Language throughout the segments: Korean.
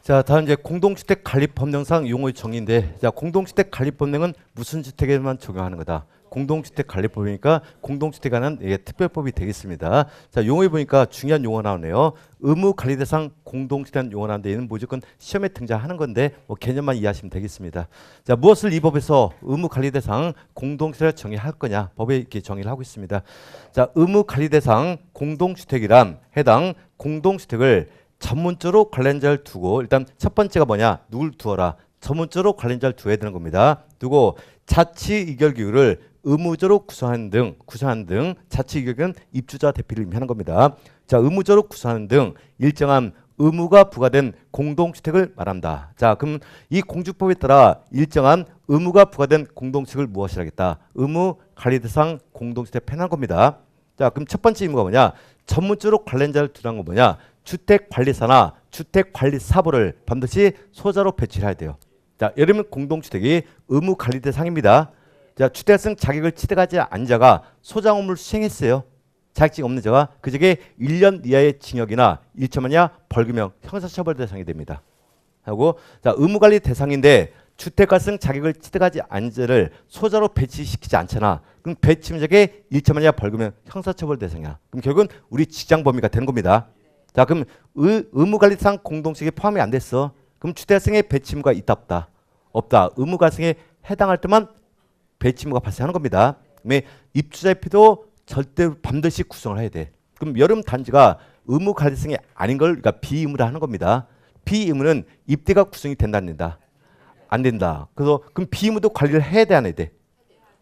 자, 다음 이제 공동주택 관리법령상 용어의 정의인데, 자, 공동주택 관리법령은 무슨 주택에만 적용하는 거다. 공동주택 관리법이니까 공동주택에 관한 특별법이 되겠습니다. 자, 용어에 보니까 중요한 용어 나오네요. 의무 관리 대상 공동주택 용어 나오는데 얘는 무조건 시험에 등장하는 건데 뭐 개념만 이해하시면 되겠습니다. 자, 무엇을 이 법에서 의무 관리 대상 공동주택을 정의할 거냐? 법에 이렇게 정의를 하고 있습니다. 자, 의무 관리 대상 공동주택이란 해당 공동주택을 전문적으로 관련자를 두고 일단 첫 번째가 뭐냐? 누굴 두어라? 전문적으로 관련자를 두어야 되는 겁니다. 두고 자치 의결 기구를 의무적으로 구성하는 등 자치 의결 기구는 입주자 대표를 의미하는 겁니다. 자, 의무적으로 구성하는 등 일정한 의무가 부과된 공동주택을 말한다. 자, 그럼 이 공주법에 따라 일정한 의무가 부과된 공동주택을 무엇이라 하겠다? 의무 관리 대상 공동주택 편한 겁니다. 자, 그럼 첫 번째 의무가 뭐냐? 전문적으로 관련자를 두라는 건 뭐냐? 주택관리사나 주택관리사부를 반드시 소자로 배치해야 돼요. 자, 예를 들면 공동주택이 의무관리 대상입니다. 자, 주택성 자격을 취득하지 않은 자가 소장 업무를 수행했어요. 자격증 없는 자가 그 적에 1년 이하의 징역이나 1천만 이하 벌금형 형사처벌 대상이 됩니다. 하고 자, 의무관리 대상인데 주택가성 자격을 취득하지 않은 자를 소자로 배치시키지 않잖아. 그럼 배치자에게 1천만 이하 벌금형 형사처벌 대상이야. 그럼 결국은 우리 직장 범위가 되는 겁니다. 자, 그럼 의무관리상 공동주택에 포함이 안 됐어. 그럼 주택가성의 배치 의무가 있다 없다? 없다. 의무관리상에 해당할 때만 배치 의무가 발생하는 겁니다. 그다음에 입주자표도 절대 반드시 구성을 해야 돼. 그럼 여름 단지가 의무관리상이 아닌 걸 그러니까 비의무라 하는 겁니다. 비의무는 입대가 구성이 된다 안 된다? 안 된다. 그래서 그럼 비의무도 관리를 해야 돼 안 해야 돼?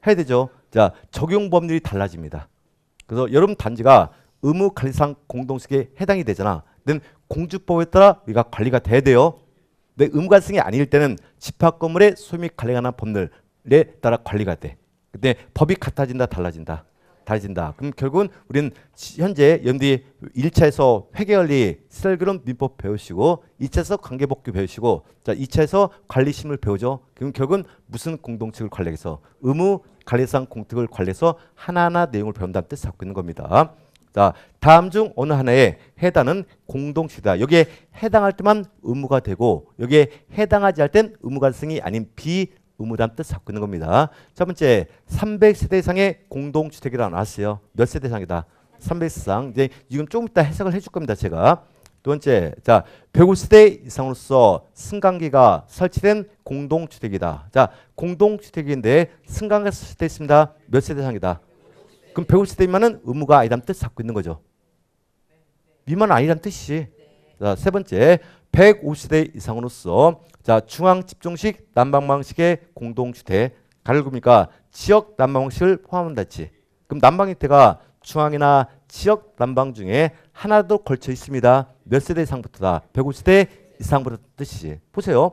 해야 되죠. 자, 적용 법률이 달라집니다. 그래서 여름 단지가 의무관리상 공동주택에 해당이 되잖아. 근데 공주법에 따라 우리가 관리가 돼야 돼요. 근데 의무관리상이 아닐 때는 집합 건물의 소유 및 관리에 관한 법률에 따라 관리가 돼. 근데 법이 같아진다 달라진다? 달라진다. 그럼 결국은 우리는 현재 연디 1차에서 회계관리 시설그룹 민법 배우시고 2차에서 관계복귀 배우시고 자 2차에서 관리심을 배우죠. 그럼 결국은 무슨 공동주택을 관리해서 의무관리상 공동주택을 관리해서 하나하나 내용을 배운다는 뜻을 갖고 있는 겁니다. 자, 다음 중 어느 하나에 해당은 공동주택이다. 여기에 해당할 때만 의무가 되고 여기에 해당하지 할 땐 의무관성이 아닌 비의무란 뜻을 갖고 있는 겁니다. 첫 번째 300세대 이상의 공동주택이라고 나왔어요. 몇 세대 이상이다? 300세대 이상. 이제 지금 조금 이따 해석을 해줄 겁니다. 제가. 두 번째, 자 150세대 이상으로서 승강기가 설치된 공동주택이다. 자, 공동주택인데 승강기가 설치되어 있습니다. 몇 세대 이상이다? 그럼 150세대 미만은 의무가 아니라는 뜻을 갖고 있는 거죠. 미만은 아니라는 뜻이지. 자, 세 번째 150세대 이상으로서 자 중앙 집중식 난방 방식의 공동주택 가를 보니까 지역 난방 방식을 포함한다 했지. 그럼 난방 형태가 중앙이나 지역 난방 중에 하나도 걸쳐 있습니다. 몇 세대 이상부터다? 150세대 이상부터 뜻이지. 보세요.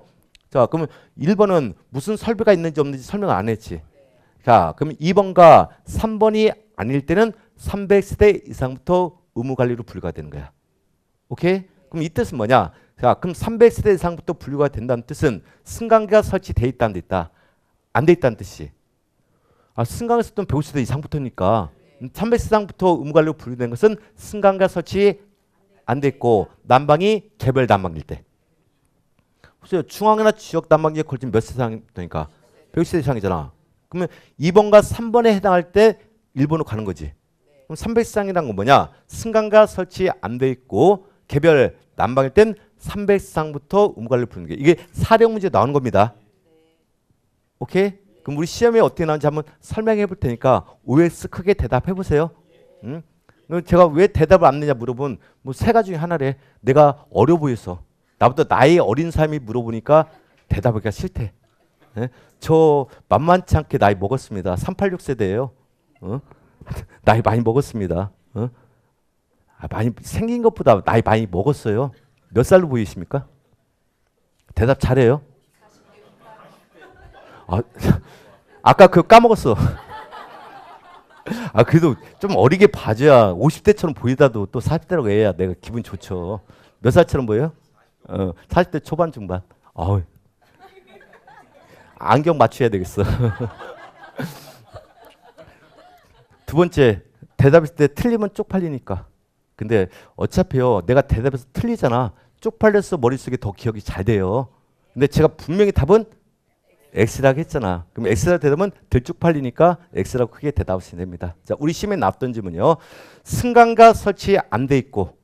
자, 그러면 1번은 무슨 설비가 있는지 없는지 설명 안 했지. 자, 그럼 2번과 3번이 아닐 때는 300세대 이상부터 의무관리로 분류가 되는 거야. 오케이? 그럼 이 뜻은 뭐냐? 자, 그럼 300세대 이상부터 분류가 된다는 뜻은 승강기가 설치돼 있다는 데 있다. 안 돼 있다는 뜻이. 아, 승강기 설치는 150세대 이상부터니까 300세대 이상부터 의무관리로 분류된 것은 승강기가 설치 안 돼 있고 난방이 개별 난방일 때. 보세요. 중앙이나 지역 난방기에 걸친 몇 세대 이상이니까 150세대 이상이잖아. 그러면 2번과 3번에 해당할 때 1번으로 가는 거지. 그럼 300세상이란 건 뭐냐? 승강기가 설치 안 돼 있고 개별 난방일 땐 300세상부터 의무관리를 부르는 게 이게 사례 문제 나오는 겁니다. 오케이? 그럼 우리 시험에 어떻게 나오는지 한번 설명해 볼 테니까 OS 크게 대답해 보세요. 응? 제가 왜 대답을 안 내냐 물어본 뭐 세 가지 중에 하나래. 내가 어려 보여서 나보다 나이 어린 사람이 물어보니까 대답하기가 싫대. 네? 저 만만치 않게 나이 먹었습니다. 386세대예요. 나이 많이 먹었습니다. 아, 많이 생긴 것보다 나이 많이 먹었어요. 몇 살로 보이십니까? 대답 잘해요. 아, 아까 그거 까먹었어. 아, 그래도 좀 어리게 봐줘야 50대처럼 보이다도 또 40대라고 해야 내가 기분 좋죠. 몇 살처럼 보여요? 40대 초반 중반. 아우. 안경 맞춰야 되겠어. 두 번째, 대답했을 때 틀리면 쪽팔리니까. 근데 어차피요, 내가 대답해서 틀리잖아. 쪽팔려서 머릿속에 더 기억이 잘 돼요. 근데 제가 분명히 답은 X라고 했잖아. 그럼 X라 대답은 덜 쪽팔리니까 X라고 크게 대답하시면 됩니다. 자, 우리 시험에 나왔던 질문이요. 승강가 설치 안 돼 있고,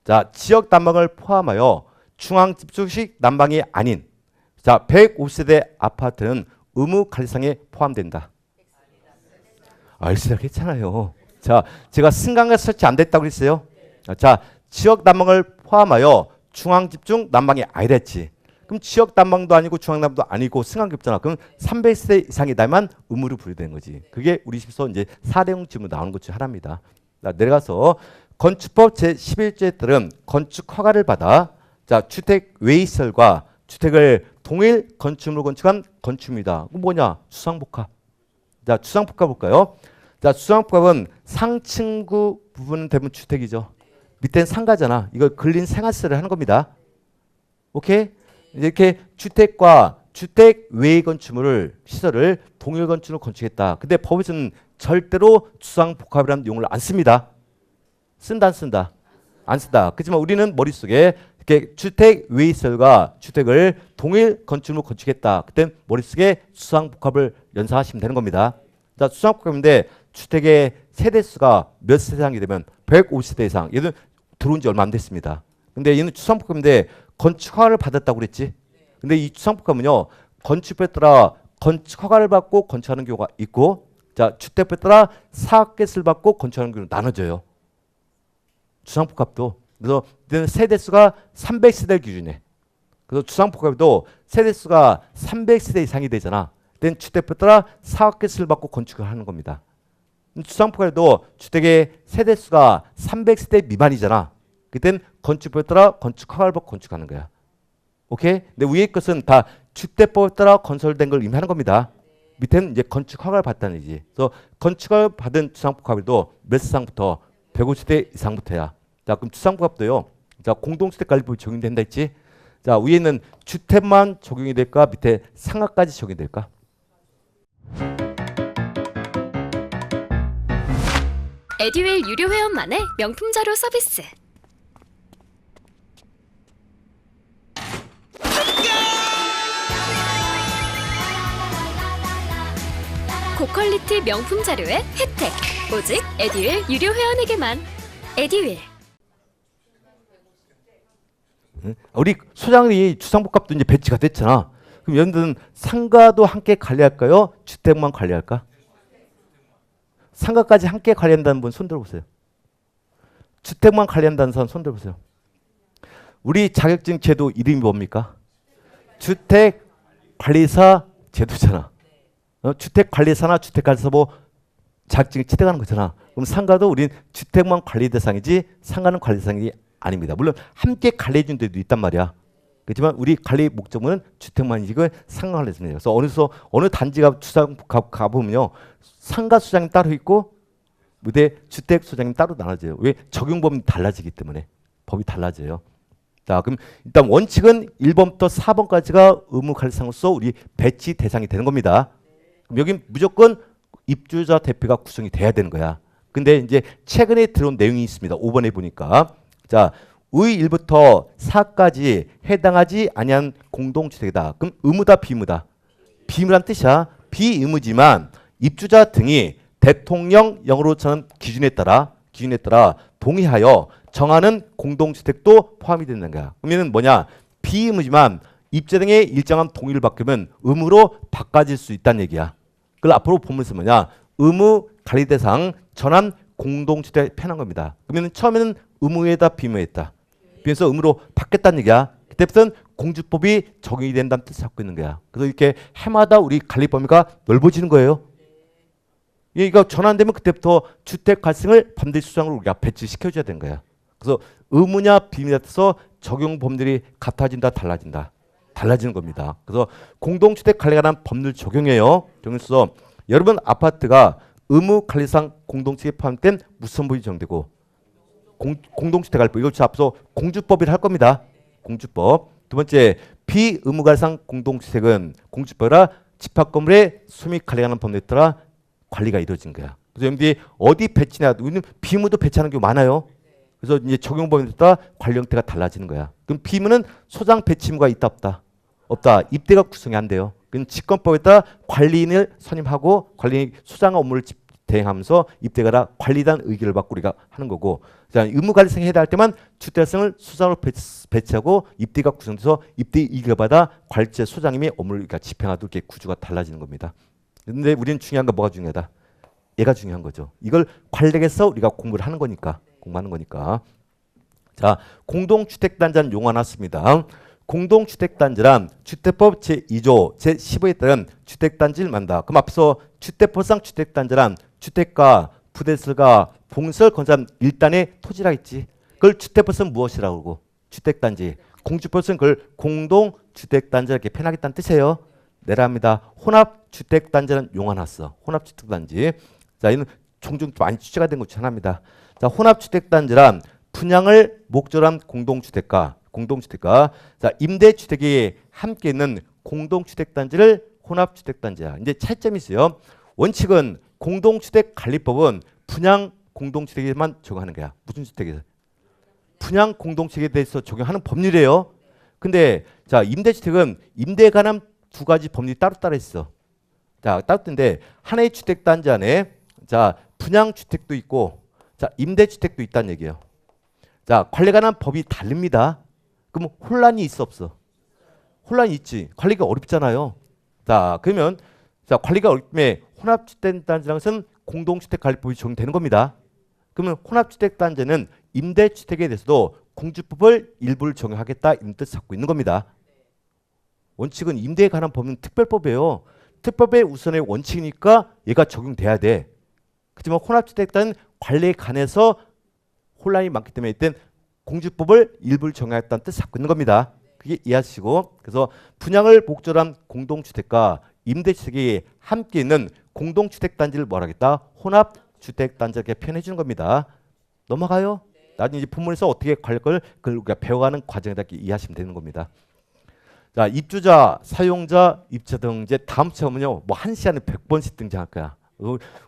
자, 지역 난방을 포함하여 중앙 집중식 난방이 아닌, 자, 150세대 아파트는 의무 관리상에 포함된다. X라고 했잖아요. 자, 제가 승강가 설치 안 됐다고 그랬어요. 자, 지역 난방을 포함하여 중앙 집중 난방이 아니라 했지. 그럼 지역 난방도 아니고 중앙 난방도 아니고 승강기 없잖아. 그럼 300세대 이상이다만 의무로 분류되는 거지. 그게 우리 시험에서 이제 4대형 질문 나오는 것 중 하나입니다. 자, 내려가서 건축법 제11조에 따른 건축 허가를 받아, 자, 주택 외시설과 주택을 동일 건축물로 건축한 건축물이다. 그럼 뭐냐? 주상복합. 자, 주상복합 볼까요? 자, 주상복합은 상층구 부분은 대부분 주택이죠. 밑에는 상가잖아. 이걸 근린 생활시설을 하는 겁니다. 오케이? 이렇게 주택과 주택 외의 건축물을 시설을 동일 건축으로 건축했다. 근데 법에서는 절대로 주상복합이라는 용어를 안 씁니다. 쓴다 안 쓴다? 안 쓴다. 그렇지만 우리는 머릿속에 이렇게 주택 외의 시설과 주택을 동일 건축으로 건축했다. 그때 머릿속에 주상복합을 연상하시면 되는 겁니다. 자, 주상복합인데 주택의 세대수가 몇 세대 이상이 되면 150세대 이상. 얘는 들어온 지 얼마 안 됐습니다. 근데 얘는 주상복합인데 건축 허가를 받았다고 그랬지. 근데 이 주상복합은요, 건축법에 따라 건축 허가를 받고 건축하는 경우가 있고, 자, 주택법에 따라 사업개수를 받고 건축하는 경우로 나눠져요. 주상복합도. 그래서 세대수가 300세대를 기준해. 그래서 주상복합도 세대수가 300세대 이상이 되잖아. 그때는 주택법에 따라 사업개수를 받고 건축을 하는 겁니다. 주상복합도 주택의 세대수가 300세대 미만이잖아. 그땐 건축법에 따라 건축 허가를 받고 건축하는 거야. 오케이? 근데 위에 것은 다 주택법에 따라 건설된 걸 의미하는 겁니다. 밑에는 이제 건축 허가를 받다는 얘기지. 그래서 건축 허가를 받은 주상복합도 몇 세상부터 150대 이상부터야. 자, 그럼 주상복합도요. 자, 공동주택관리법이 적용된다 했지. 자, 위에는 주택만 적용이 될까? 밑에 상가까지 적용이 될까? 에듀윌 유료 회원만의 명품 자료 서비스. 고퀄리티 명품 자료의 혜택. 오직 에듀윌 유료 회원에게만. 에듀윌. 우리 소장이 주상복합도 이제 배치가 됐잖아. 그럼 여러분들은 상가도 함께 관리할까요? 주택만 관리할까? 상가까지 함께 관리한다는 분 손 들어보세요. 주택만 관리한다는 사람 손 들어보세요. 우리 자격증 제도 이름이 뭡니까? 주택관리사 제도잖아. 주택관리사나 주택관리사보 자격증을 취득하는 거잖아. 그럼 상가도 우린 주택만 관리 대상이지 상가는 관리 대상이 아닙니다. 물론 함께 관리해 준 데도 있단 말이야. 그렇지만 우리 관리 목적은 주택만이지 상가 관리 대상이에요. 그래서 어느 단지가 주상복합 가보면요. 상가 수장이 따로 있고 무대 주택 수장이 따로 나눠져요. 왜? 적용법이 달라지기 때문에 법이 달라져요. 자, 그럼 일단 원칙은 1번부터 4번까지가 의무관리상으로서 우리 배치 대상이 되는 겁니다. 그럼 여긴 무조건 입주자 대표가 구성이 돼야 되는 거야. 근데 이제 최근에 들어온 내용이 있습니다. 5번에 보니까 자, 의 1부터 4까지 해당하지 아니한 공동주택이다. 그럼 의무다 비의무다? 비의무란 뜻이야. 비의무지만 입주자 등이 대통령령으로 정한 기준에 따라 동의하여 정하는 공동주택도 포함이 된다는 거야. 그러면 뭐냐? 비의무지만 입주자 등의 일정한 동의를 받으면 의무로 바꿔질 수 있다는 얘기야. 그걸 앞으로 보면서 뭐냐? 의무 관리 대상 전환 공동주택 편한 겁니다. 그러면 처음에는 의무에다 비의무에다. 그래서 의무로 바뀌었다는 얘기야. 그때부터는 공주법이 적용이 된다는 뜻을 갖고 있는 거야. 그래서 이렇게 해마다 우리 관리 범위가 넓어지는 거예요. 이거 전환되면 그때부터 주택 발생을 반드시 수장으로 우리가 배치시켜줘야 되는 거야. 그래서 의무냐 비의무냐에 따라서 적용 범들이 같아진다 달라진다. 달라지는 겁니다. 그래서 공동주택 관리에 관한 법률 적용해요. 적용해서 여러분 아파트가 의무관리상 공동주택에 포함된 무슨 법이 적용되고 공동주택관리법 이걸 앞서 공주법을 할 겁니다. 공주법. 두 번째 비의무관리상 공동주택은 공주법이라 집합건물의 수익 관리하는 법률에 따라 관리가 이루어진 거야. 그래서 여러분들이 어디 배치냐 우리는 비의무도 배치하는 경우 많아요. 그래서 이제 적용 범위에 따라 관리 형태가 달라지는 거야. 그럼 비문은 소장 배치 의무가 있다 없다? 없다. 입대가 구성이 안 돼요. 그럼 직권법에 따라 관리인을 선임하고 관리인이 소장 업무를 대행하면서 입대가라 관리단 의결을 받고 우리가 하는 거고, 자, 의무관리성 해야 할 때만 주대성을 소장으로 배치하고 입대가 구성돼서 입대 의결을 받아 관리체 소장님이 업무를 그러니까 집행하도록 이렇게 구조가 달라지는 겁니다. 근데 우리는 중요한 건 뭐가 중요하다? 얘가 중요한 거죠. 이걸 관리에서 우리가 공부를 하는 거니까. 공부하는 거니까. 자, 공동주택단지라는 용어 나왔습니다. 공동주택단지란 주택법 제2조 제15에 따른 주택단지를 만다. 그럼 앞서 주택법상 주택단지란 주택가, 부대설가, 봉설, 건설 일단의 토지라 했지. 그걸 주택법은 무엇이라고 그러고 주택단지. 공주법은 그걸 공동주택단지 이렇게 표현하겠다는 뜻이에요. 내라합니다. 혼합주택단지라는 용어 나왔어. 혼합주택단지. 자, 이는 종종 많이 취재가 된 것 중 하나입니다. 자, 혼합주택단지란 분양을 목적으로 한 공동주택가. 자, 임대주택이 함께 있는 공동주택단지를 혼합주택단지야. 이제 차이점이 있어요. 원칙은 공동주택관리법은 분양 공동주택에만 적용하는 거야. 무슨 주택에서? 분양 공동주택에 대해서 적용하는 법률이에요. 근데 자, 임대주택은 임대에 관한 두 가지 법률이 따로따로 있어. 자, 따로 있는데 하나의 주택단지 안에 자, 분양주택도 있고 자, 임대주택도 있다는 얘기예요. 자, 관리에 관한 법이 다릅니다. 그럼 혼란이 있어 없어? 혼란이 있지. 관리가 어렵잖아요. 자, 그러면 자, 관리가 어렵면 혼합주택단지라는 것은 공동주택관리법이 적용되는 겁니다. 그러면 혼합주택단지는 임대주택에 대해서도 공주법을 일부를 적용하겠다 이런 뜻을 갖고 있는 겁니다. 원칙은 임대에 관한 법은 특별법이에요. 특별법의 우선의 원칙이니까 얘가 적용돼야 돼. 그렇지만 혼합주택단은 관리에 관해서 혼란이 많기 때문에 이땐 공주법을 일부를 정하였다는 뜻을 갖고 있는 겁니다. 그게 이해하시고, 그래서 분양을 목적으로 한 공동주택과 임대주택이 함께 있는 공동주택단지를 뭐라 하겠다? 혼합주택단지 이렇게 표현해 주는 겁니다. 넘어가요? 나중에 이제 본문에서 어떻게 관리할 걸 그걸 우리가 배워가는 과정에다 이렇게 이해하시면 되는 겁니다. 자, 입주자, 사용자, 입주자 등 이제 다음 시험은요, 뭐 한 시간에 100번씩 등장할 거야.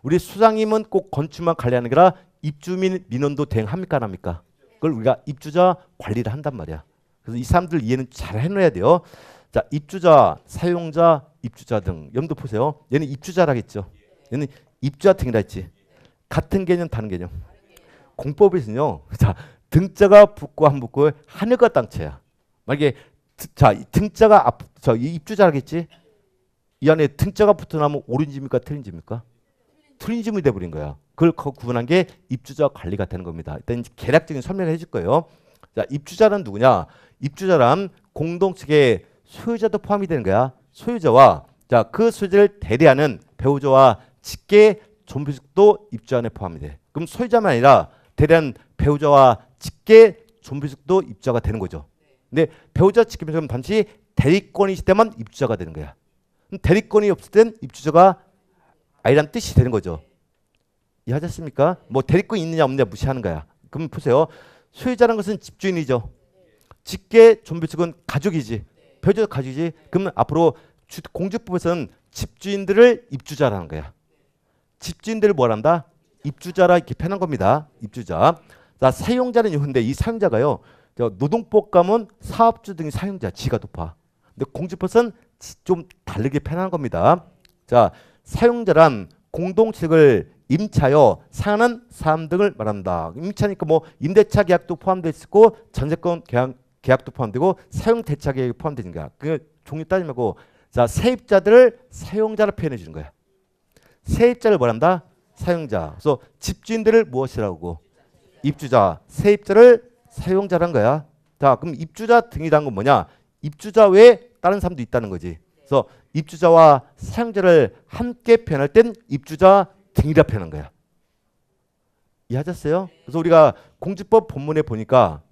우리 수장님은 꼭 건축만 관리하는 게 아니라 입주민 민원도 대행합니까 안 합니까? 그걸 우리가 입주자 관리를 한단 말이야. 그래서 이 사람들 이해는 잘 해놔야 돼요. 자, 입주자, 사용자, 입주자 등 염두 보세요. 얘는 입주자라겠죠. 얘는 입주자 등이라 했지. 같은 개념, 다른 개념. 공법에서는요. 자, 등자가 붙고 안 붙고 하늘과 땅차야. 만약에 자, 등자가 이 입주자라겠지. 이 안에 등자가 붙어나면 옳은 집입니까? 틀린 집입니까? 틀린 집이 돼버린 거야. 그걸 구분한 게 입주자 관리가 되는 겁니다. 일단 개략적인 설명을 해줄 거예요. 자, 입주자는 누구냐? 입주자란 공동측의 소유자도 포함이 되는 거야. 소유자와 자, 그 소유자를 대리하는 배우자와 직계 존비속도 입주 안에 포함이 돼. 그럼 소유자만 아니라 대리한 배우자와 직계 존비속도 입주자가 되는 거죠. 근데 배우자 직계 존비속은 단지 대리권이 있을 때만 입주자가 되는 거야. 대리권이 없을 땐 입주자가 아니란 뜻이 되는 거죠. 이해하셨습니까? 뭐 대리권이 있느냐 없느냐 무시하는 거야. 그럼 보세요. 소유자라는 것은 집주인이죠. 직계 존비속은 가족이지. 배우자도 가족이지. 그러면 앞으로 공주법에서는 집주인들을 입주자라는 거야. 집주인들을 뭘 한다? 입주자라 이렇게 표현한 겁니다. 입주자. 자, 사용자는 이건데 이 사용자가요. 노동법 가면 사업주 등이 사용자, 지가 높아. 근데 공주법은 좀 다르게 표현한 겁니다. 자, 사용자란 공동주택을 임차하여 사용하는 사람 등을 말한다. 임차니까 뭐 임대차 계약도 포함되어 있고 전세권 계약도 포함되고 사용 대차 계약이 포함되는 거야. 그 종류 따지지 말고 자, 세입자들을 사용자로 표현해 주는 거야. 세입자를 뭐란다? 사용자. 그래서 집주인들을 무엇이라고? 입주자. 세입자를 사용자란 거야. 자, 그럼 입주자 등이란 건 뭐냐? 입주자 외에 다른 사람도 있다는 거지. 그래서 입주자와 사용자를 함께 표현할 땐 입주자 등이라 표현한 거야. 이해하셨어요? 그래서 우리가 공주법 본문에 보니까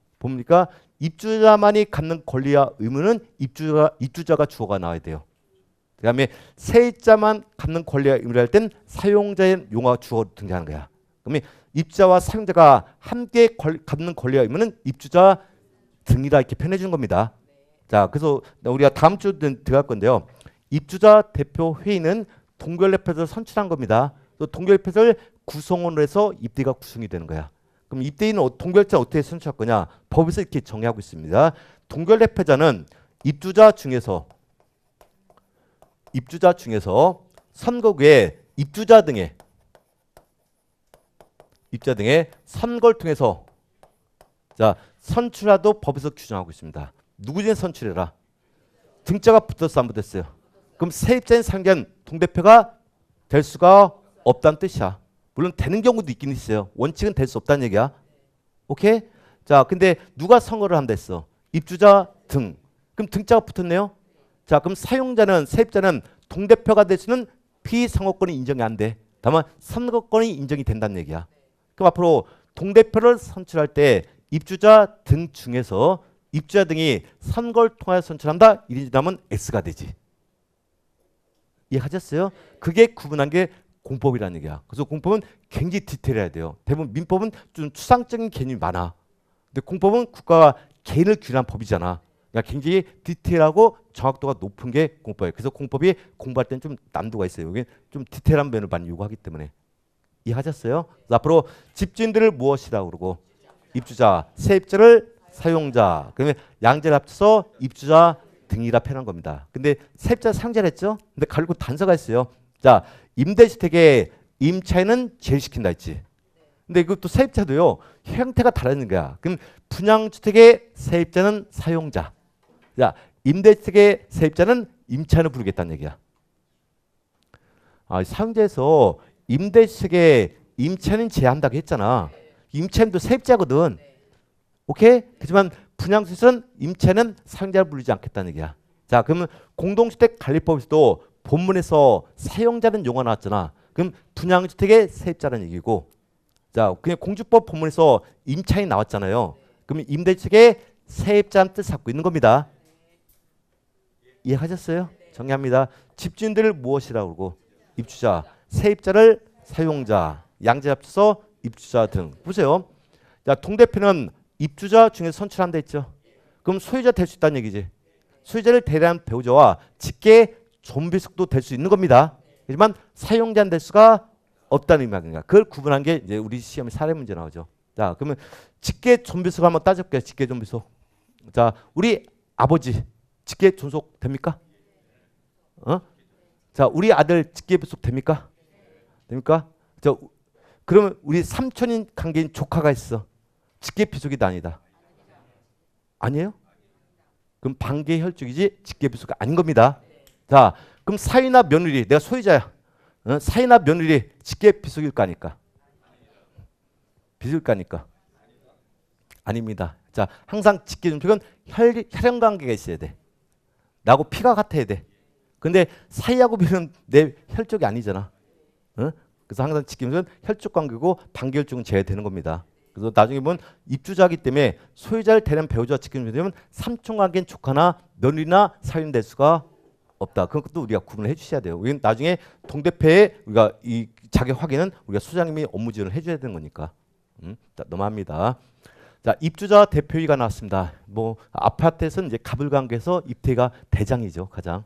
입주자만이 갖는 권리와 의무는 입주자가 주어가 나와야 돼요. 그다음에 세입자만 갖는 권리와 의무를 할 땐 사용자의 용어가 주어 등장하는 거야. 그러면 입주자와 사용자가 함께 갖는 권리와 의무는 입주자 등이라 이렇게 표현해 주는 겁니다. 자, 그래서 우리가 다음 주 들어갈 건데요. 입주자 대표 회의는 동결협회에서 선출한 겁니다. 또 동결협회를 구성원으로 해서 입대가 구성이 되는 거야. 그럼 입대인은 동결자 어떻게 선출할 거냐? 법에서 이렇게 정의하고 있습니다. 동결대표자는 입주자 중에서 선거구에 입주자 등의 선거를 통해서 자 선출하도 법에서 규정하고 있습니다. 누구 중에 선출해라? 등자가 붙었어 안 붙었어요? 그럼 세입자인 상견 동대표가 될 수가 없다는 뜻이야. 물론 되는 경우도 있긴 있어요. 원칙은 될 수 없다는 얘기야. 오케이? 자 근데 누가 선거를 한다 했어? 입주자 등. 그럼 등자가 붙었네요. 자 그럼 세입자는 동대표가 될 수는 피선거권이 인정이 안 돼. 다만 선거권이 인정이 된다는 얘기야. 그럼 앞으로 동대표를 선출할 때 입주자 등 중에서 입주자 등이 선거를 통하여 선출한다. 1인 지나면 X가 되지. 이해하셨어요? 그게 구분한 게 공법이라는 얘기야. 그래서 공법은 굉장히 디테일해야 돼요. 대부분 민법은 좀 추상적인 개념이 많아. 근데 공법은 국가가 개인을 규율한 법이잖아. 그러니까 굉장히 디테일하고 정확도가 높은 게 공법이에요. 그래서 공법이 공부할 때는 좀 난도가 있어요. 여기 좀 디테일한 면을 많이 요구하기 때문에. 이해하셨어요? 그래서 앞으로 집주인들을 무엇이라고 그러고 입주자, 세입자를 사용자, 그러면 양자를 합쳐서 입주자 등이라 표현한 겁니다. 근데 세입자 사용자를 했죠? 근데 가지고 단서가 있어요. 자, 임대주택의 임차인은 제일시킨다 했지. 근데 이것도 세입자도요. 형태가 다르는 거야. 그럼 분양주택의 세입자는 사용자. 자, 임대주택의 세입자는 임차인을 부르겠다는 얘기야. 사용자에서 임대주택의 임차인은 제한다고 했잖아. 임차인도 세입자거든. 오케이? 하지만 분양주택은 임차인은 사용자를 부르지 않겠다는 얘기야. 자, 그러면 공동주택관리법에서도 본문에서 사용자는 용어 나왔잖아. 그럼 분양주택의 세입자라는 얘기고, 자, 그냥 공주법 본문에서 임차인 나왔잖아요. 그러면 임대주택의 세입자는 뜻을 갖고 있는 겁니다. 이해하셨어요? 정리합니다. 집주인들을 무엇이라고 그러고 입주자, 세입자를 사용자, 양자 합쳐서 입주자 등. 보세요. 자, 동대표는 입주자 중에 선출한다 했죠. 그럼 소유자 될 수 있다는 얘기지. 소유자를 대리한 배우자와 직계 존비속도 될 수 있는 겁니다. 하지만 사용자는 될 수가 없다는 의미입니다. 그걸 구분한 게 이제 우리 시험에 사례 문제 나오죠. 자, 그러면 직계 존비속 한번 따져볼게요. 직계 존비속. 자, 우리 아버지 직계 존속 됩니까? 자, 우리 아들 직계 존속 됩니까? 됩니까? 자, 그러면 우리 삼촌인 관계인 조카가 있어. 직계 비속이 아니다. 아니에요? 그럼 반계 혈족이지 직계 비속이 아닌 겁니다. 자, 그럼 사위나 며느리, 내가 소유자야. 사위나 며느리 직계 비속일 거 아니까? 비속일 거 아니까? 아닙니다. 자, 항상 직계 존속은 혈연 관계가 있어야 돼. 나하고 피가 같아야 돼. 근데 사위하고 비는 내 혈족이 아니잖아. 그래서 항상 직계 존속은 혈족 관계고 반계 혈족은 제외되는 겁니다. 그래서 나중에 보면 입주자이기 때문에 소유자를 대리한 배우자와 직계 존속되면 삼촌 관계인 조카나 며느리나 사위는 될 수가 없다. 그런 것도 우리가 구분을 해주셔야 돼요. 우리는 나중에 동대표의 우리가 이 자격 확인은 우리가 소장님이 업무 지원을 해줘야 되는 거니까. 자, 넘어갑니다. 자, 입주자 대표회의가 나왔습니다. 뭐 아파트에서는 이제 가불관계에서 입대가 대장이죠, 가장.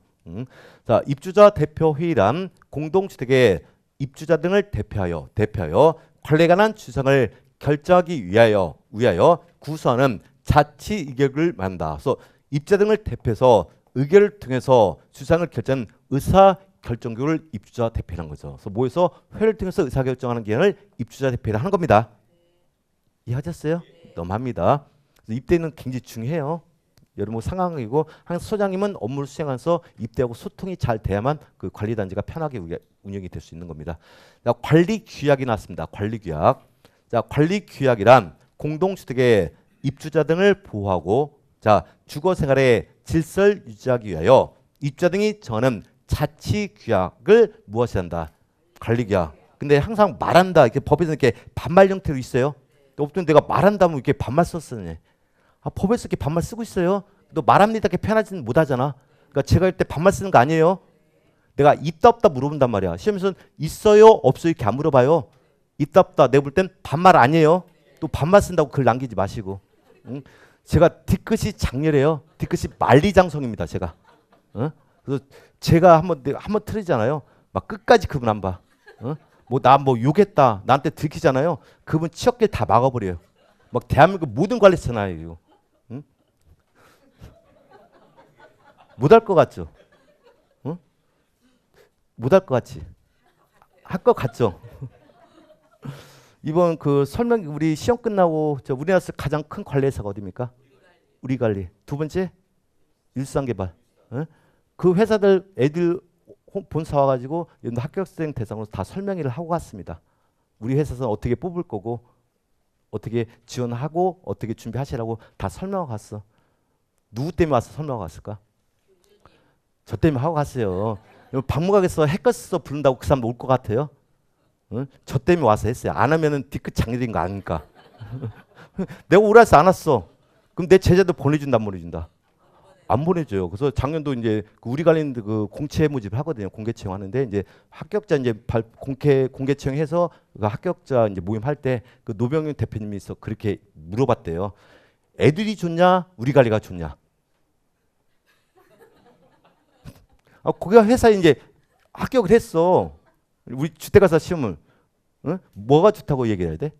자, 입주자 대표회의란 공동주택의 입주자 등을 대표하여 관리에 관한 주장을 결정하기 위하여 구성하는 자치 의결을 말한다. 그래서 입주자 등을 대표해서 의결을 통해서 주장을 결정하는 의사 결정국을 입주자 대표라는 거죠. 그래서 모여서 회의를 통해서 의사 결정하는 기관을 입주자 대표라 하는 겁니다. 이해하셨어요? 넘어갑니다. 입대는 굉장히 중요해요. 여러 뭐 상황이고 항상 소장님은 업무를 수행하면서 입대하고 소통이 잘 돼야만 그 관리 단지가 편하게 운영이 될 수 있는 겁니다. 자, 관리 규약이 나왔습니다. 관리 규약. 자, 관리 규약이란 공동주택의 입주자 등을 보호하고 자, 주거 생활의 질서를 유지하기 위하여 입주자 등이 정하는 자치 규약을 무엇이 한다? 관리 규약. 근데 항상 말한다. 이렇게 법에서 이렇게 반말 형태로 있어요. 어떤 내가 말한다면 이렇게 반말 썼으니 법에서 이렇게 반말 쓰고 있어요. 너 말합니다 이렇게 편하지는 못하잖아. 그러니까 제가 할 때 반말 쓰는 거 아니에요. 내가 있다 없다 물어본단 말이야. 시험에서는 있어요 없어요 이렇게 안 물어봐요. 있다 없다 내가 볼 땐 반말 아니에요. 또 반말 쓴다고 글 남기지 마시고. 응? 제가 뒤끝이 장렬해요. 뒤끝이 만리장성입니다. 제가. 그래서 제가 한번 틀리잖아요. 막 끝까지 그분 안 봐. 뭐 나 뭐 욕했다 나한테 들키잖아요. 그분 취업길 다 막아버려요. 막 대한민국 모든 관리처나요 이거. 응? 못할 것 같죠? 응? 못할 것 같지? 할 것 같죠? 이번 그 설명 우리 시험 끝나고 저 우리나라에서 가장 큰 관리회사가 어디입니까? 우리관리. 두 번째 일상개발. 응? 그 회사들 애들 본사 와가지고 합격생 대상으로 다 설명회를 하고 갔습니다. 우리 회사에서 어떻게 뽑을 거고 어떻게 지원하고 어떻게 준비하시라고 다 설명하고 갔어. 누구 때문에 와서 설명하고 갔을까? 저 때문에 하고 갔어요. 박물관에서 해커스 부른다고 그 사람 올 것 같아요? 응? 저 때문에 와서 했어요. 안 하면은 뒤끝 장렬인 거 아닙니까? 내가 오라서 안 왔어. 그럼 내 제자들 보내준다 안 보내준다? 안 보내줘요. 그래서 작년도 이제 우리 관련 그 공채 모집 하거든요. 공개 채용하는데 이제 합격자 이제 공개 채용해서 그 합격자 이제 모임할 때 그 노병윤 대표님이 있어 그렇게 물어봤대요. 애들이 좋냐, 우리 관리가 좋냐? 거기가 회사에 이제 합격을 했어. 우리 주택가사 시험을 응? 뭐가 좋다고 얘기해야 돼?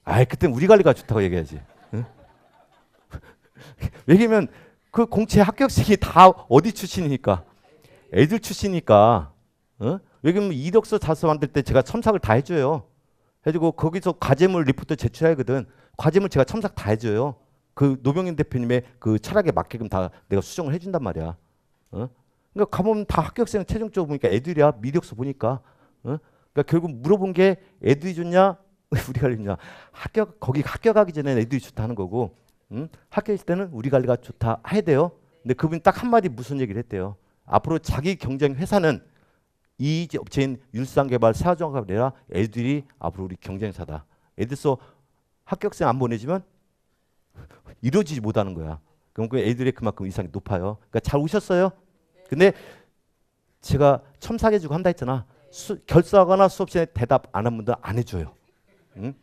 아이 그때 우리 관리가 좋다고 얘기해야지. 응? 왜냐면 그 공채 합격생이 다 어디 출신이니까 애들 출신이니까. 응? 왜냐면 이력서 자서 만들 때 제가 첨삭을 다 해줘요. 해주고 거기서 과제물 리포트 제출하거든. 과제물 제가 첨삭 다 해줘요. 그 노병인 대표님의 그 철학에 맞게끔 다 내가 수정을 해준단 말이야. 어? 그러니까 가보면 다 합격생 최종적으로 보니까 애들이야. 미력서 보니까. 어? 그러니까 결국 물어본 게 애들이 좋냐 우리 관리냐. 거기 합격하기 전에 애들이 좋다는 거고 합격했을 때는 우리 관리가 좋다 해야 돼요. 근데 그분이 딱 한마디 무슨 얘기를 했대요. 앞으로 자기 경쟁 회사는 이 업체인 율상개발 사정개발이 아니라 애들이 앞으로 우리 경쟁사다. 애들서 합격생 안 보내주면 이루어지지 못하는 거야. 그럼 그 애들의 그만큼 위상이 높아요. 그러니까 잘 오셨어요. 근데 제가 첨삭해주고 한다 했잖아. 결석하거나 수업 시간에 대답 안 한 분들 안 해줘요. 응?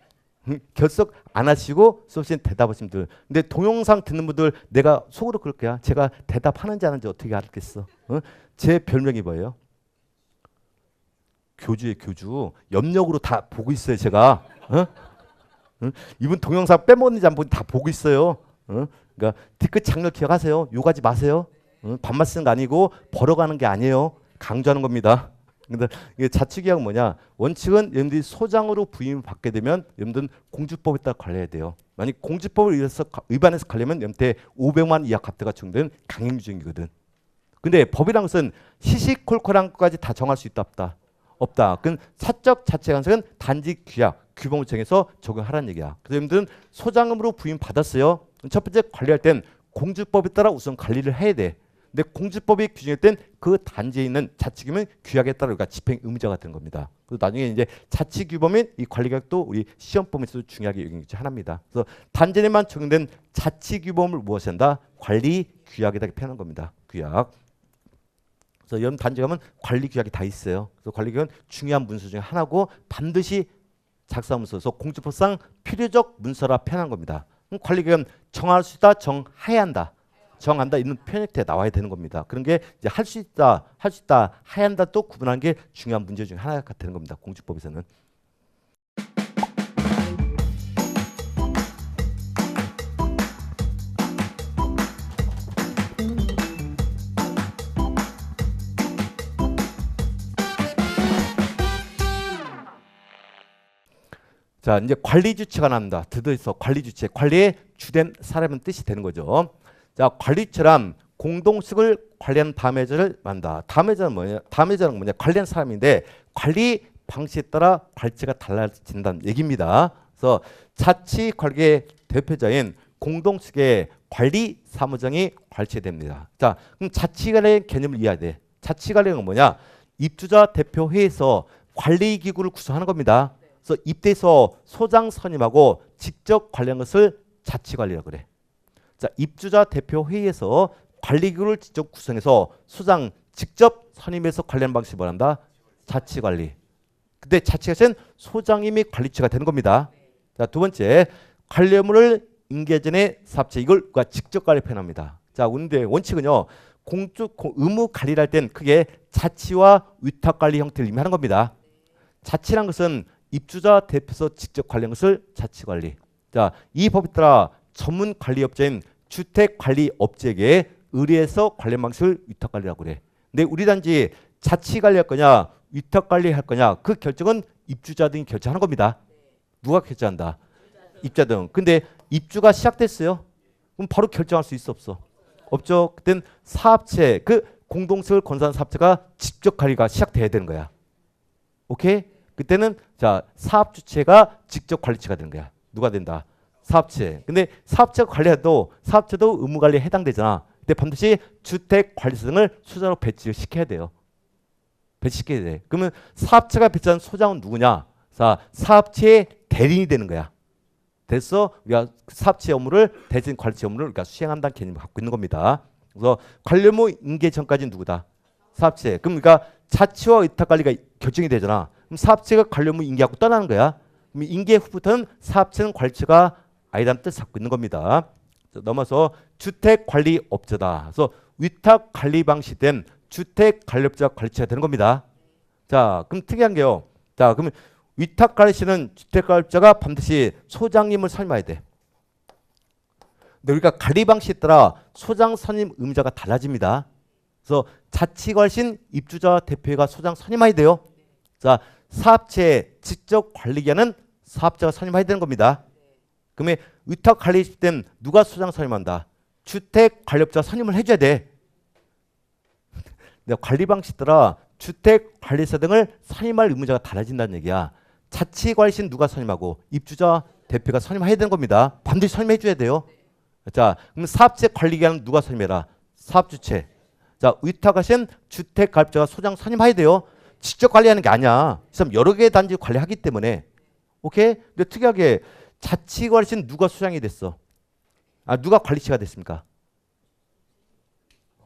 결석 안 하시고 수업 시간에 대답하신 분들. 근데 동영상 듣는 분들 내가 속으로 그럴 거야. 제가 대답하는지 안 하는지 어떻게 알겠어. 응? 제 별명이 뭐예요? 교주의 교주. 염력으로 다 보고 있어요 제가. 응? 응? 이분 동영상 빼먹는지 안 보는지 다 보고 있어요. 응? 그러니까 뒤끝 장렬 기억하세요. 욕하지 마세요. 응? 반말 쓰는 거 아니고 벌어가는 게 아니에요. 강조하는 겁니다. 근데 이게 자치계약 뭐냐? 원칙은 여러분들이 소장으로 부임을 받게 되면 여러분들은 공주법에 따라 관리해야 돼요. 만약 공주법을 위반해서 관리하면 여러분한테 500만 이하 갑대가 적용되는 강행유죄이거든. 근데 법이란 것은 시시콜콜한 것까지 다 정할 수 있다 없다? 없다. 그건 사적 자치 간섭은 단지 규약, 규범을 정해서 적용하라는 얘기야. 그래서 여러분들은 소장으로 부임 받았어요. 첫 번째 관리할 땐 공주법에 따라 우선 관리를 해야 돼. 근데 공주법이 규정할 땐 그 단지에 있는 자치규범은 규약에 따라 우리가 집행 의무자가 되는 겁니다. 그래서 나중에 이제 자치규범인 이 관리규약도 우리 시험범위에서도 중요하게 여기는 게 하나입니다. 그래서 단지에만 적용된 자치규범을 무엇이 한다? 관리규약에다 표현한 겁니다. 규약. 그래서 여러분 단지 가면 관리규약이 다 있어요. 그래서 관리규약은 중요한 문서 중에 하나고 반드시 작성문서에서 공주법상 필요적 문서라 표현한 겁니다. 관리규약은 정할 수 있다, 정해야 한다. 정한다 있는 표현형태에 나와야 되는 겁니다. 그런 게 이제 할 수 있다, 해야 한다 또 구분하는 게 중요한 문제 중에 하나가 되는 겁니다. 공주법에서는. 자, 이제 관리 주체가 나옵니다. 드드에서 관리 주체, 관리의 주된 사람은 뜻이 되는 거죠. 자, 관리처럼 공동식을 관리하는 다매자를 만다. 다매자는 뭐냐? 다매자는 뭐냐? 관리하는 사람인데 관리 방식에 따라 관리체가 달라진다는 얘기입니다. 그래서 자치 관리의 대표자인 공동식의 관리 사무장이 관리체됩니다. 자, 그럼 자치 관리의 개념을 이해해야 돼. 자치 관리는 뭐냐? 입주자 대표 회의에서 관리 기구를 구성하는 겁니다. 그래서 입대해서 소장 선임하고 직접 관리한 것을 자치 관리라고 그래. 자, 입주자 대표 회의에서 관리기구를 직접 구성해서 소장 직접 선임해서 관리하는 방식이 뭐란다? 자치 관리. 근데 자치가 소장님이 관리체가 되는 겁니다. 자, 두 번째, 관리 업무를 인계 전에 사업체 이걸 직접 관리 표현합니다. 자, 근데 원칙은요. 의무 관리를 할 땐 크게 자치와 위탁 관리 형태를 의미하는 겁니다. 자치란 것은 입주자 대표서 직접 관리한 것을 자치관리. 자, 이 법에 따라 전문 관리업체인 주택관리업체에게 의뢰해서 관련 방식을 위탁관리라고 그래. 근데 우리 단지 자치관리할 거냐 위탁관리할 거냐 그 결정은 입주자 등이 결정하는 겁니다. 누가 결정한다? 입주자 등. 근데 입주가 시작됐어요. 그럼 바로 결정할 수 있어 없어? 없죠. 그땐 사업체 그 공동성을 건설한 사업체가 직접 관리가 시작돼야 되는 거야. 오케이? 그때는 자 사업 주체가 직접 관리체가 되는 거야. 누가 된다? 사업체. 근데 사업체가 관리해도 사업체도 의무 관리에 해당되잖아. 근데 반드시 주택 관리사 등을 소장으로 배치를 시켜야 돼요. 배치시켜야 돼. 그러면 사업체가 배치한 소장은 누구냐? 자, 사업체의 대리인이 되는 거야. 그래서 우리가 사업체 업무를 대신 관리체 업무를 우리가 수행한다는 개념을 갖고 있는 겁니다. 그래서 관리업무 인계 전까지는 누구다? 사업체. 그럼 우리가 자치와 위탁 관리가 결정이 되잖아. 그럼 사업체가 관리업무 인계하고 떠나는 거야. 그럼 인계 후부터는 사업체는 관리체가 아니라는 뜻을 갖고 있는 겁니다. 넘어서 주택관리업자다. 그래서 위탁 관리 방식된 주택관리업자 관리체가 되는 겁니다. 자, 그럼 특이한 게요. 자, 그러면 위탁 관리체는 주택관리업자가 반드시 소장님을 선임해야 돼. 근데 우리가 관리 방식에 따라 소장 선임 의무자가 달라집니다. 그래서 자치관리신 입주자 대표가 소장 선임해야 돼요. 자, 사업체 직접 관리기관은 사업자가 선임해야 되는 겁니다. 그러면 위탁 관리 때는 누가 소장 선임한다? 주택 관리업자 선임을 해줘야 돼. 관리 방식 따라 주택 관리사 등을 선임할 의무자가 달라진다는 얘기야. 자치관리신 누가 선임하고 입주자 대표가 선임해야 되는 겁니다. 반드시 선임해줘야 돼요. 자, 그럼 사업체 관리기관은 누가 선임해라? 사업주체. 자, 위탁하신 주택 관리업자가 소장 선임해야 돼요. 직접 관리하는 게 아니야. 이 사람 여러 개의 단지 관리하기 때문에. 오케이? 근데 특이하게 자치관리신 누가 소장이 됐어? 아, 누가 관리체가 됐습니까?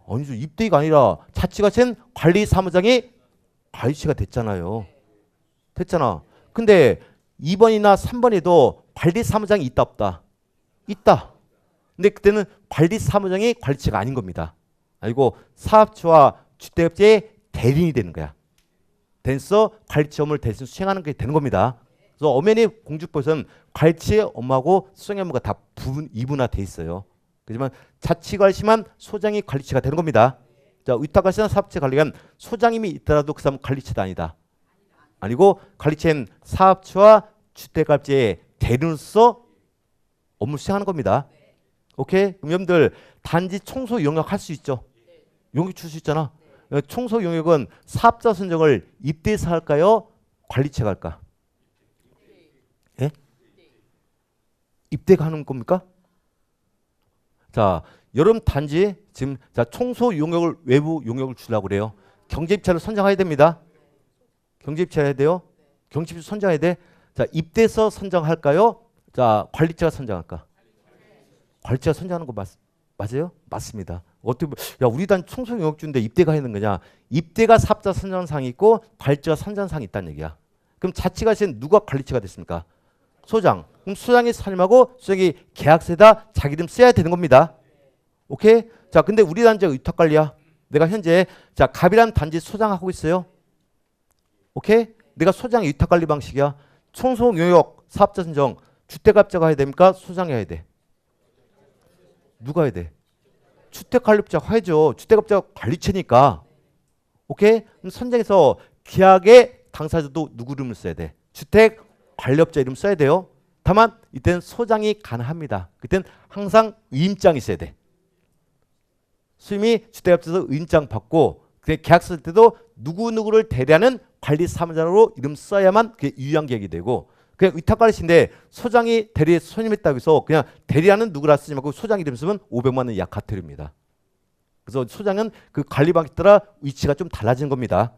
아니죠. 입대가 아니라 자치관리신 관리사무장이 관리체가 됐잖아요. 됐잖아. 근데 2번이나 3번에도 관리사무장이 있다 없다? 있다. 근데 그때는 관리사무장이 관리체가 아닌 겁니다. 아니고 사업체와 주택업체의 대리인이 되는 거야. 그래서 관리체 업무를 대신 수행하는 게 되는 겁니다. 그래서 엄연히 공주법에서는 관리체 업무하고 수행 업무가 다 이분화돼 있어요. 그렇지만 자치관리시만 소장이 관리체가 되는 겁니다. 자, 위탁관리나 사업체 관리관 소장님이 있더라도 그 사람은 관리체도 아니다. 아니고 관리체는 사업체와 주택업체의 대리인으로서 업무 수행하는 겁니다. 오케이? 그럼 여러분들 단지 청소 용역 할 수 있죠? 용역 줄 수 있잖아. 청소 용역은 사업자 선정을 입대해서 할까요? 관리체가 할까? 예? 입대가 하는 겁니까? 자, 여러분 단지 지금 자 청소 용역을 외부 용역을 주려고 그래요. 경제입찰을 선정해야 됩니다. 경제입찰 해야 돼요. 경제입찰 선정해야 돼. 자, 입대서 선정할까요? 자, 관리체가 선정할까? 관리체가 선정하는 거 맞아요? 맞습니다. 어떻게 야 우리 단 청소 용역 주인데 입대가 하는 거냐? 입대가 사업자 선정상이 있고 관리체가 선정상이 있다는 얘기야. 그럼 자치관리는 누가 관리체가 됐습니까? 소장. 그럼 소장이 선임하고 소장이 계약서에다 자기 이름 써야 되는 겁니다. 오케이? 자, 근데 우리 단지가 위탁관리야. 내가 현재 자 갑이라는 단지 소장하고 있어요. 오케이? 내가 소장의 위탁관리 방식이야. 청소 용역 사업자 선정 주택업자가 해야 됩니까? 소장이 해야 돼. 누가 해야 돼? 주택관리업자가 해야죠. 주택업자가 관리체니까. 오케이? 그럼 선정에서 계약의 당사자도 누구 이름을 써야 돼? 주택관리업자 이름 써야 돼요. 다만 이때는 소장이 가능합니다. 그때는 항상 위임장이 있어야 돼. 수임이 주택업자에서 위임장 받고 계약서 쓸 때도 누구누구를 대리하는 관리사무장으로 이름 써야만 그게 유효한 계약이 되고 그냥 위탁관리신데 소장이 대리에 선임했다고 해서 그냥 대리하는 누구라 쓰지 말고 소장 이름 쓰면 500만 원 이하 과태료입니다. 그래서 소장은 그 관리 방식 따라 위치가 좀 달라지는 겁니다.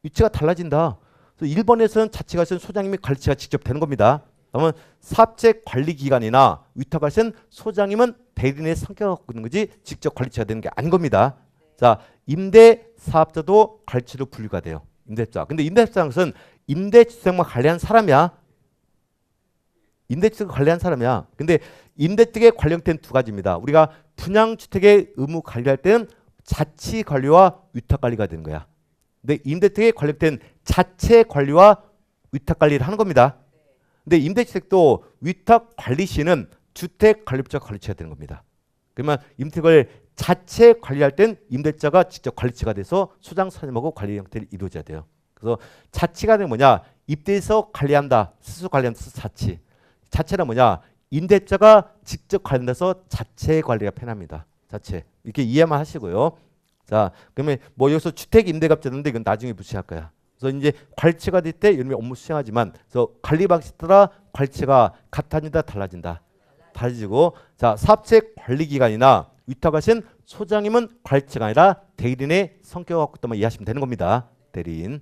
위치가 달라진다. 그래서 1번에서는 자치관리는 소장님이 관리체가 직접 되는 겁니다. 그러면 사업체 관리기관이나 위탁관리는 소장님은 대리인의 성격을 갖고 있는 거지 직접 관리체가 되는 게 아닌 겁니다. 자, 임대사업자도 관리체로 분류가 돼요. 임대업자. 근데 임대업자는 것은 임대주택만 관리한 사람이야. 임대주택을 관리한 사람이야. 근데 임대주택에 관련된 두 가지입니다. 우리가 분양주택의 의무 관리할 때는 자치관리와 위탁관리가 되는 거야. 근데 임대택에 관련된 자체 관리와 위탁 관리를 하는 겁니다. 근데 임대주택도 위탁 관리 시에는 주택 관리업자 관리처가 되는 겁니다. 그러면 임대택을 자체 관리할 땐 임대자가 직접 관리처가 돼서 소장 선임하고 관리 형태를 이루어져야 돼요. 그래서 자치가 되는 뭐냐? 입대에서 관리한다. 스스로 관리한다. 자치. 자체는 뭐냐? 임대자가 직접 관리해서 자체 관리가 편합니다. 자체. 이렇게 이해만 하시고요. 자, 그러면 뭐 여기서 주택 임대값자인데 이건 나중에 무시할 거야. 그래서 이제 관리처가 될 때 이런 업무 수행하지만 그래서 관리 방식에 따라 관리처가 같아진다 달라진다. 달라지고 자, 사업체 관리 기간이나 위탁하신 소장님은 관리처가 아니라 대리인의 성격을 갖고 있다만 이해하시면 되는 겁니다. 대리인.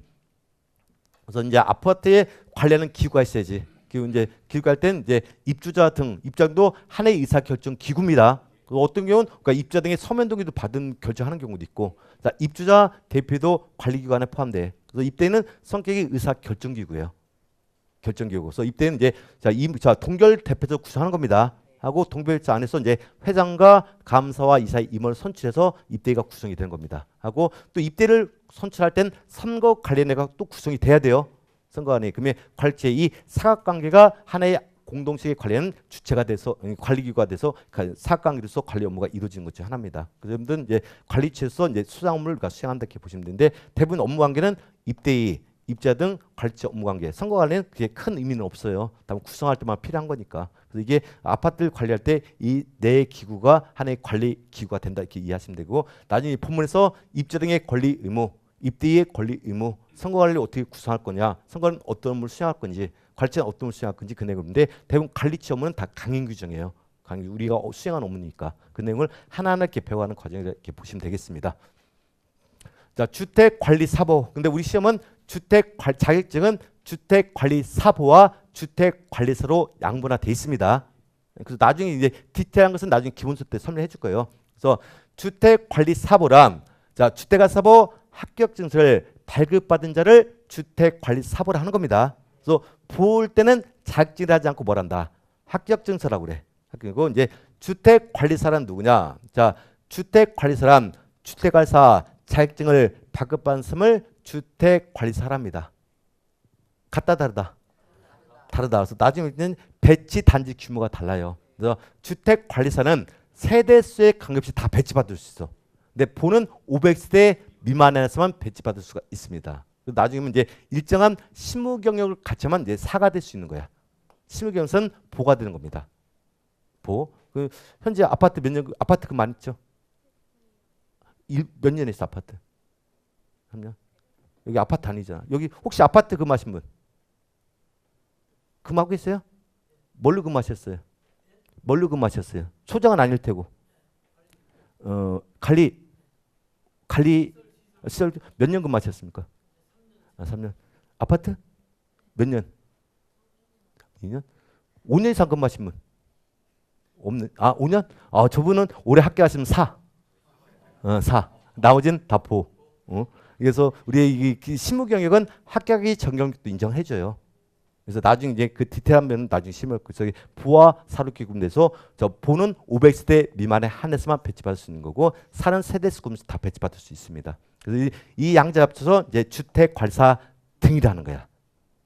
그래서 이제 아파트에 관리하는 기구가 있어야지. 그리고 이제 기구할 땐 이제 입주자 등 입장도 하나의 의사 결정 기구입니다. 어떤 경우는 그러니까 입주자 등의 서면 동의도 받은 결정하는 경우도 있고, 자, 입주자 대표도 관리기관에 포함돼. 그래서 입대는 성격이 의사 결정 기구예요. 결정 기구. 그래서 입대는 이제 자 동결 대표도 구성하는 겁니다. 하고 동별자 안에서 이제 회장과 감사와 이사의 임원을 선출해서 입대가 구성이 되는 겁니다. 하고 또 입대를 선출할 땐 선거 관리회가 또 구성이 돼야 돼요. 선거안에 그러면 관리체의 이 사각관계가 하나의 공동체의 관리하는 주체가 돼서 관리기구가 돼서 사각관계로서 관리 업무가 이루어지는 것 중 하나입니다. 그래서 여러분들은 이제 관리체에서 이제 수상 업무를 수행한다 이렇게 보시면 되는데 대부분 업무 관계는 입대의 입자 등 관리처 업무 관계, 선거 관리는 그게 큰 의미는 없어요. 다만 구성할 때만 필요한 거니까. 그래서 이게 아파트를 관리할 때 이 네 기구가 하나의 관리 기구가 된다 이렇게 이해하시면 되고, 나중에 본문에서 입자 등의 권리 의무, 입대의 권리 의무, 선거 관리를 어떻게 구성할 거냐, 선거는 어떤 업무를 수행할 건지, 관리처는 어떤 업무를 수행할 건지 그 내용인데 대부분 관리처 업무는 다 강행 규정이에요. 우리가 수행하는 업무니까 그 내용을 하나하나 이렇게 배워가는 과정을 이렇게 보시면 되겠습니다. 자, 주택관리사보. 근데 우리 시험은 자격증은 주택관리사보와 주택관리사로 양분화 돼 있습니다. 그래서 나중에 이제 디테일한 것은 나중에 기본 수업 때 설명해 줄 거예요. 그래서 주택관리사보란 자, 주택관리사보 합격증서를 발급받은 자를 주택관리사보라 하는 겁니다. 그래서 볼 때는 자격증을 하지 않고 뭘 한다? 합격증서라고 그래. 그리고 이제 주택관리사란 누구냐? 자, 주택관리사란 주택관리사 자격증을 발급받은 사람을 주택관리사랍니다. 같다 다르다? 다르다. 그래서 나중에는 배치 단지 규모가 달라요. 그래서 주택관리사는 세대수에 관계없이 다 배치받을 수 있어. 근데 보는 500세대 미만에서만 배치받을 수가 있습니다. 나중에는 이제 일정한 실무 경력을 갖춰만 이제 사가 될 수 있는 거야. 실무 경력은 보가 되는 겁니다. 보. 그 현재 아파트 몇 년 아파트 그 많죠? 몇 년 했어 아파트? 3년? 여기 아파트 아니잖아. 여기 혹시 아파트 근무하신 분? 근무하고 있어요? 뭘로 근무하셨어요? 뭘로 근무하셨어요? 소장은 아닐 테고. 관리 시설 몇 년 근무하셨습니까? 3년. 아파트? 몇 년? 2년? 5년 이상 근무하신 분? 없는. 5년? 저분은 올해 합격하시면 4. 4. 나머지는 다 보. 그래서 우리의 이 실무 경력은 합격이 전경력도 인정해줘요. 그래서 나중에 이제 그 디테일한 면은 나중에 심을 저기 부와 사로 구분돼서 저 보는 500세대 미만에 한해서만 배치받을 수 있는 거고 사는 세대수 구분해서 다 배치받을 수 있습니다. 그래서 이 양자 합쳐서 이제 주택관리사 등이라는 거야.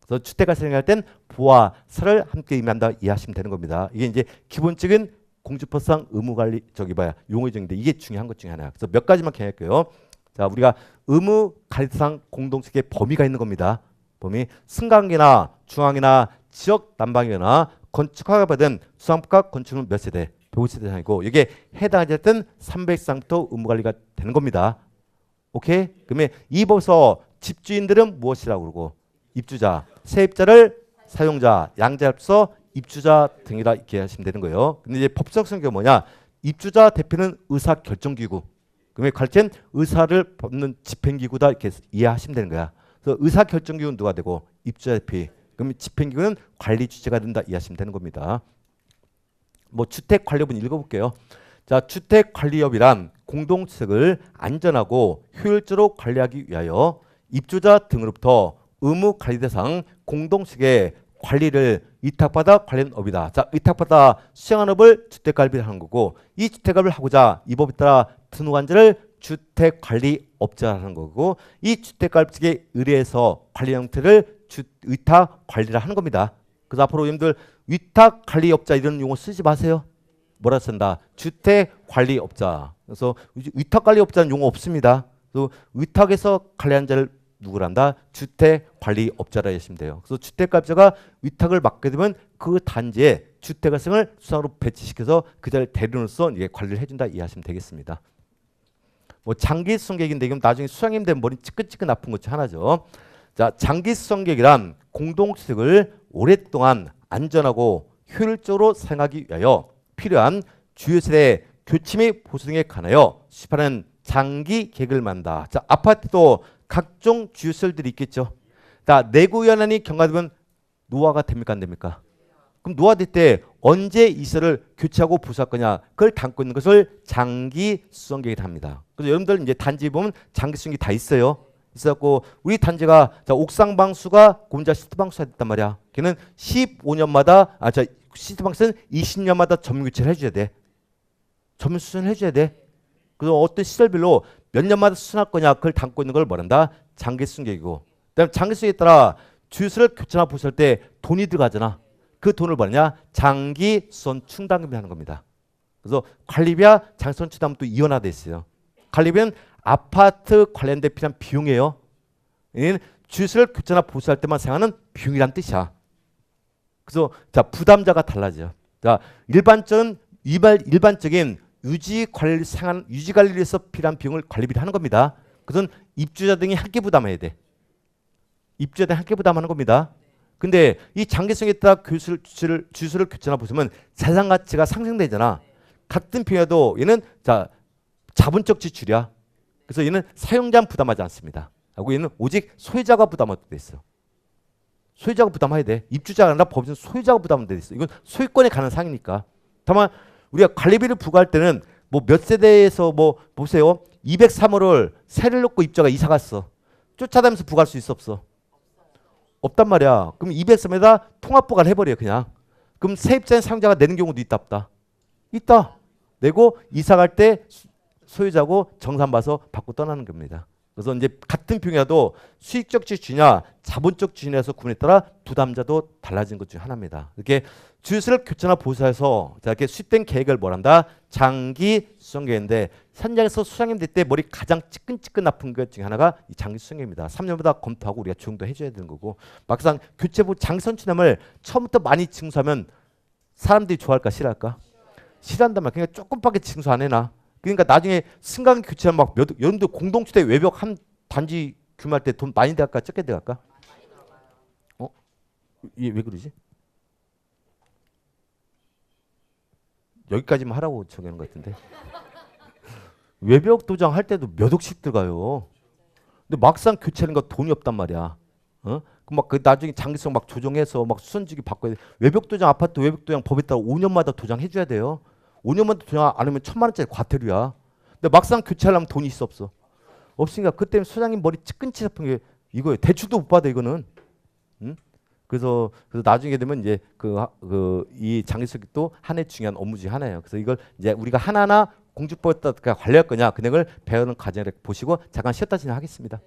그래서 주택관리사 등할 땐 부와 사를 함께 의미한다 이해하시면 되는 겁니다. 이게 이제 기본적인 공주법상 의무관리 용어 정인데 이게 중요한 것 중에 하나야. 그래서 몇 가지만 기억할게요. 자, 우리가 의무관리상 공동체의 범위가 있는 겁니다. 범위 승강기나 중앙이나 지역 난방이나 건축허가 받은 수상법과 건축은 몇 세대? 150세대 이상이고 이게 해당하지 않는 300세부터 의무관리가 되는 겁니다. 오케이? 그러면 이 법에서 집주인들은 무엇이라고 그러고 입주자, 세입자를 사용자, 양자 합쳐 입주자 등이라 이렇게 하시면 되는 거예요. 근데 이제 법적 성격은 뭐냐? 입주자 대표는 의사결정기구. 그러면 관리처는 의사를 뽑는 집행기구다 이렇게 이해하시면 되는 거야. 그래서 의사결정기구는 누가 되고 입주자 대표. 그러면 집행기구는 관리 주체가 된다 이해하시면 되는 겁니다. 뭐 주택관리업은 읽어볼게요. 자, 주택관리업이란 공동주택을 안전하고 효율적으로 관리하기 위하여 입주자 등으로부터 의무관리 대상 공동주택의 관리를 위탁받아 관리하는 업이다. 자, 위탁받아 수행하는 업을 주택관리를 하는 거고 이 주택관리를 하고자 이 법에 따라 등록한 자를 주택관리 관리업자라는 거고 이 주택관리법칙에 의뢰해서 관리 형태를 위탁 관리를 하는 겁니다. 그래서 앞으로 여러분들 위탁 관리업자 이런 용어 쓰지 마세요. 뭐라 쓴다? 주택관리업자. 그래서 위탁관리업자는 용어 없습니다. 또 위탁에서 관리한 자를 누구란다? 주택관리업자라 하시면 돼요. 그래서 주택관리업자가 위탁을 맡게 되면 그 단지에 주택을생을 수상으로 배치시켜서 그 자리를 대리로서 이게 관리를 해준다 이해하시면 되겠습니다. 뭐 장기 수성계획인데 이건 나중에 수상님 되면 머리 찌끈찌끈 아픈 것 중 하나죠. 자, 장기 수성계획이란 공동주택을 오랫동안 안전하고 효율적으로 사용하기 위하여 필요한 주요 세대 교체 및 보수 등에 관하여 수립하는 장기 계획을 만다. 자, 아파트도 각종 주요 시설들이 있겠죠. 자, 내구연한이 경과되면 노화가 됩니까 안 됩니까? 그럼 노화될 때 언제 이 시설을 교체하고 보수할 거냐? 그걸 담고 있는 것을 장기 수성 계획이라 합니다. 그래서 여러분들 이제 단지 보면 장기 수성이 다 있어요. 있었고 우리 단지가 자, 옥상 방수가 공자 시트 방수가 됐단 말이야. 걔는 15년마다 시트 방수는 20년마다 전면 교체를 해줘야 돼. 전면 수선을 해줘야 돼. 그래서 어떤 시설별로 몇 년마다 수선할 거냐 그걸 담고 있는 걸 뭐란다? 장기 수선 계획이고. 그다음 장기 수선에 따라 주유소를 교체나 보수할 때 돈이 들어가잖아. 그 돈을 뭐냐? 장기 수선 충당금이 하는 겁니다. 그래서 관리비와 장기 수선 충당금 또 이원화돼 있어요. 관리비는 아파트 관련된 필요한 비용이에요. 얘는 주유소를 교체나 보수할 때만 사용하는 비용이란 뜻이야. 그래서 자, 부담자가 달라져요. 자, 일반적인 유지 관리를 위해서 필요한 비용을 관리비를 하는 겁니다. 그것은 입주자 등이 함께 부담해야 돼. 입주자 등이 함께 부담하는 겁니다. 근데 이 장기성에 따라 주유소를 교체나 보시면 자산 가치가 상승되잖아. 같은 비용에도 얘는 자, 자본적 지출이야. 그래서 얘는 사용자는 부담하지 않습니다. 하고 얘는 오직 소유자가 부담하게 돼 있어. 소유자가 부담해야 돼. 입주자가 아니라 법에서 소유자가 부담하게 돼 있어. 이건 소유권에 관한 사항이니까. 다만 우리가 관리비를 부과할 때는 뭐 몇 세대에서 뭐 보세요. 203호를 세를 놓고 입주자가 이사 갔어. 쫓아다니면서 부과할 수 있어 없어? 없단 말이야. 그럼 203에다 통합 부과를 해버려 그냥. 그럼 세입자인 사용자가 내는 경우도 있다 없다? 있다. 내고 이사 갈 때 소유자고 정산 봐서 받고 떠나는 겁니다. 그래서 이제 같은 비용이라도 수익적 지출이냐 자본적 지출에서 구분에 따라 부담자도 달라진 것 중 하나입니다. 이렇게 주유소를 교체나 보수해서 이렇게 수립된 계획을 뭐란다? 장기 수성 계획인데 현장에서 수상님 될 때 머리 가장 찌끈찌끈 아픈 것 중 하나가 이 장기 수성 계획입니다. 3년마다 검토하고 우리가 조정도 해줘야 되는 거고 막상 교체부 장기 선취념을 처음부터 많이 징수하면 사람들이 좋아할까 싫어할까? 싫어한단 말이야. 그러니까 조금밖에 징수 안 해놔. 그러니까 나중에 승강 교체는 막 여러분들 공동주택 외벽 한 단지 규모할 때 돈 많이 들어갈까 적게 들어갈까? 이게 왜 그러지? 여기까지만 하라고 정하는 것 같은데. 외벽 도장 할 때도 몇 억씩 들어가요. 근데 막상 교체하는 거 돈이 없단 말이야. 그 나중에 장기성 막 조정해서 막 수선주기 바꿔야 돼. 외벽 도장 아파트 외벽 도장 법에 따라 5년마다 도장해줘야 돼요. 5년마다 도장 안 하면 1,000만 원짜리 과태료야. 근데 막상 교체하려면 돈이 있어 없어? 없으니까 그때 소장님 머리 찌끈치 잡은 게 이거예요. 대출도 못 받아 이거는. 응? 그래서 나중에 되면 이제 이 장기수익도 하나의 중요한 업무 중 하나예요. 그래서 이걸 이제 우리가 하나하나 공주법에 따라 관리할 거냐 그 내용을 배우는 과정을 보시고 잠깐 쉬었다 진행하겠습니다.